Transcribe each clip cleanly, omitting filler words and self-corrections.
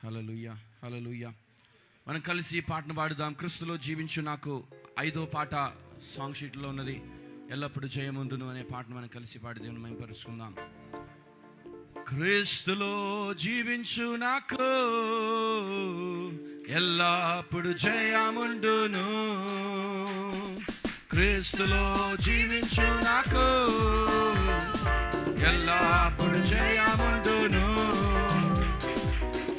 హల్లెలూయా, హల్లెలూయా. మనం కలిసి ఈ పాటను పాడుదాం. క్రీస్తులో జీవించు నాకు 5వ పాట సాంగ్ షీట్లో ఉన్నది. ఎల్లప్పుడూ జయముందును అనే పాటను మనం కలిసి పాడి దేవుని మహిమపరుచుకుందాం. క్రీస్తులో జీవించు నాకు ఎల్లప్పుడు జయముందును. క్రీస్తులో జీవించు నాకు ఎల్లప్పుడు జయముందును.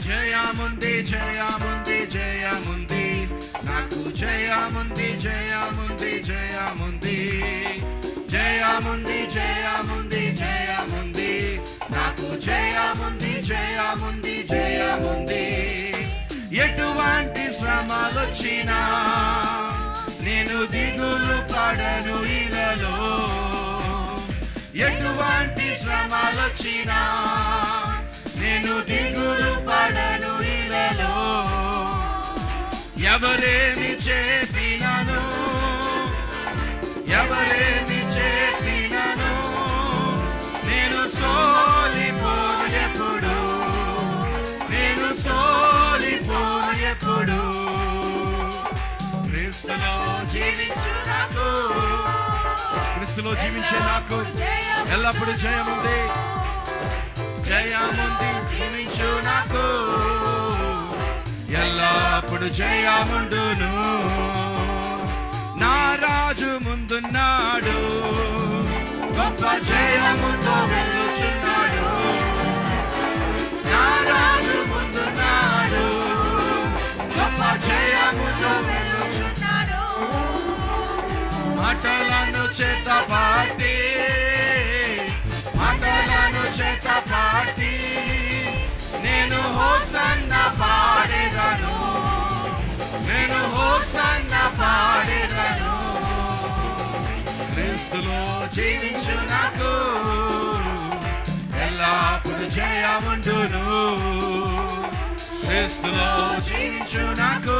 జయముంది జయముంది జయముంది నాకు, జయముంది జయముంది జయముంది జయముంది జయముంది జయముంది నాకు, జయముంది జయముంది జయముంది. ఎటువంటి శ్రమలొచ్చినా నేను దిగులు పడను ఇలలో. ఎటువంటి శ్రమలొచ్చినా నేను దిగులు పడను ఇలలో. ఎవరేమి చెప్పినను ఎవరేమి చెప్పినను నేను సోలిపోను ఎప్పుడు, నేను సోలిపోను ఎప్పుడు. క్రీస్తులో జీవించు నాకు, క్రీస్తులో జీవించే నాకు ఎల్లప్పుడు జయముంది. జయముంది జీవించు నాకు ఎల్లప్పుడు జయముండును. నా రాజు ముందున్నాడు, గొప్ప జయముతో వెళ్ళుచున్నాడు. నా రాజు ముందున్నాడు, గొప్ప జయముతో వెళ్ళుచున్నాడు. మాటలను చేత పాటి, మాటలను చేత పాటి నేను హోసన్న పాడెదను, నేను హోసన్న పాడెదను. క్రీస్తులో జీవించు నాకు ఎల్లప్పుడు జయముండును. క్రీస్తులో జీవించు నాకు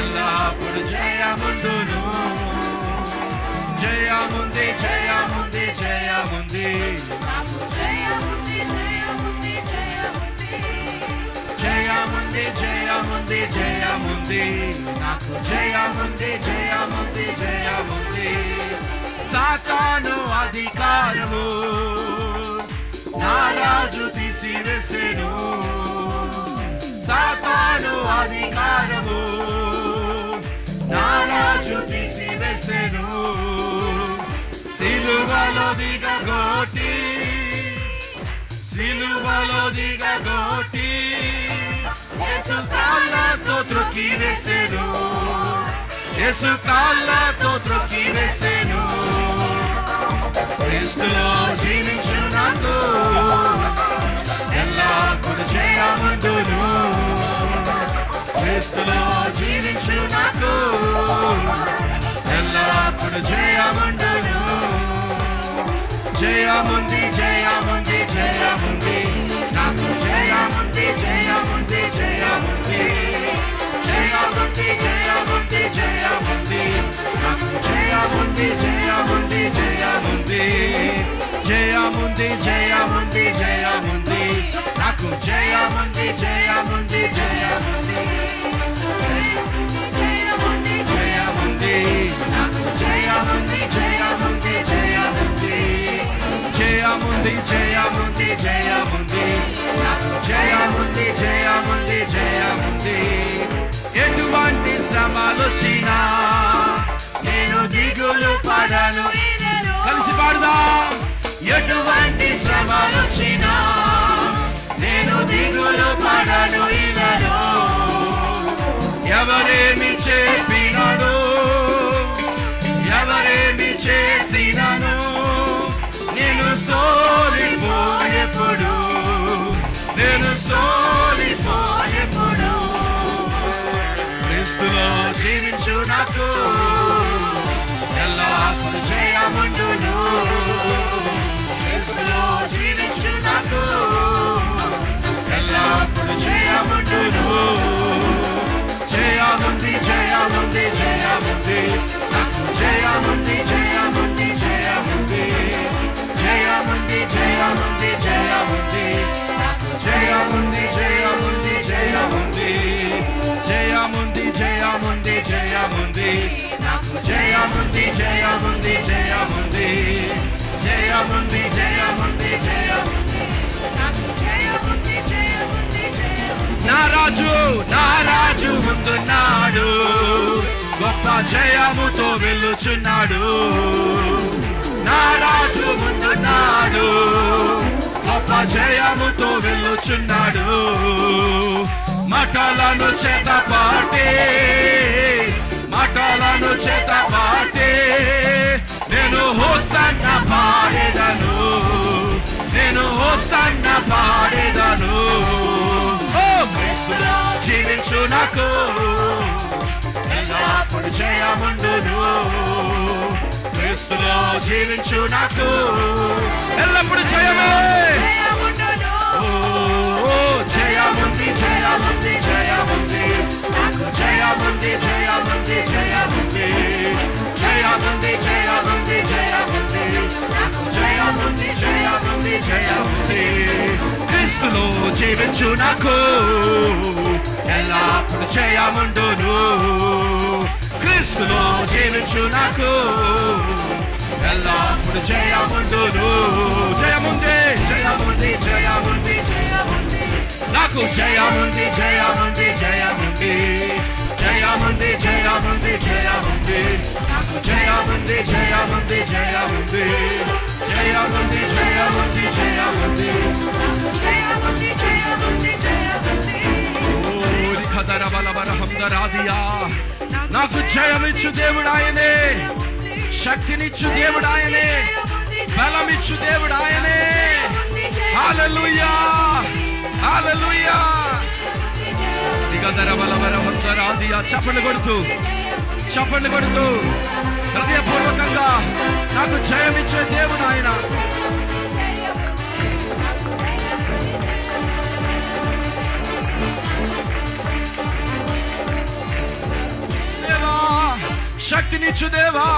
ఎల్లప్పుడు జయముండును. జయముంది జయముంది జయముంది నాకు, జయముంది జయముంది జయముంది జయముంది జయముంది జయముంది నాకు, జయముంది జయముంది జయముంది. సాతాను అధికారము నా రాజు తీసివేసెను. సాతాను అధికారము నా రాజు తీసివేసెను. సిలువలో దిగగొట్టి, సిలువలో దిగగొట్టి యేసు కాళ్ళతో త్రొక్కివేసెను, యేసు కాళ్ళతో త్రొక్కివేసెను. క్రీస్తులో జీవించు నాకు ఎల్లప్పుడు జయముందును. క్రీస్తులో జీవించు నాకు ఎల్లప్పుడు జయముండును. జయముంది జయముంది జయముంది నాకు, జయముంది జయముంది జయముంది జయముంది జయముంది జయముంది నాకు, జయముంది జయముంది జయముంది జయముంది జయముంది జయముంది నాకు, జయముంది జయముంది జయముంది జయముంది జయముంది నాకు, జయముంది జయముంది జయముంది జయముంది జయముంది జయముంది నాకు, జయముంది జయముంది జయముంది. ఎటువంటి శ్రమలొచ్చినా నేను దిగులు పడను. కలిసి పాడుదాం. ఎటువంటి శ్రమలొచ్చినా నేను దిగులు పడను ఇలలో. ఎవరేమి చెప్పినను ఎవరేమి చేసినను నేను సోలిపోనెప్పుడు, నేను సోలిపోనెప్పుడు. క్రీస్తులో జీవించు నాకు ఎల్లప్పుడు జయముండును. క్రీస్తులో జీవించు నాకు ఎల్లప్పుడు జయముండును. జయముంది జయముంది జయముంది నాకు, జయముంది జయముంది జయముంది జయముంది జయముంది జయముంది నాకు, జయముంది నాకు జయముంది జయముంది జయముంది జయముంది జయముంది జయముంది నాకు జయముంది జయముంది జయముంది. నా రాజు ముందున్నాడు, గొప్ప జయముతో వెలుచున్నాడు. నా రాజు ముందున్నాడు, గొప్ప జయముతో వెలుచున్నాడు. మఠాలను చేతపాటే నేను హోసన్న పాడేదను, నేను హోసన్న పాడేదను. ఓ క్రీస్తులో జీవించు నాకు ఎల్లప్పుడు జయముండును. క్రీస్తులో జీవించు నాకు ఎల్లప్పుడు జయమే. జయముంది జయముంది జయముంది నాకు జయముంది జయముంది జయముంది జయముంది జయముంది జయముంది నాకు జయముంది జయముంది జయముంది. క్రీస్తులో జీవించు నాకు ఎల్లప్పుడు జయముండును. క్రీస్తులో జీవించు నాకు ఎల్లప్పుడు జయముండును. జయముంది జయముంది జయముంది జయముంది నాకు జయముంది జయముంది జయముంది జయముంది జయముంది జయముంది నాకు జయముంది జయముంది జయముంది జయముంది జయముంది జయముంది జయముంది జయముంది జయముంది. నాకు జయమిచ్చు దేవుడు ఆయనే, శక్తినిచ్చు దేవుడు ఆయనే, బలమిచ్చు దేవుడు ఆయనే. హల్లెలూయా హల్లెలూయా. చప్పట్లు కొడుతూ హృదయపూర్వకంగా నాకు జయమిచ్చే దేవుడు ఆయన. దేవా శక్తినిచ్చు దేవా,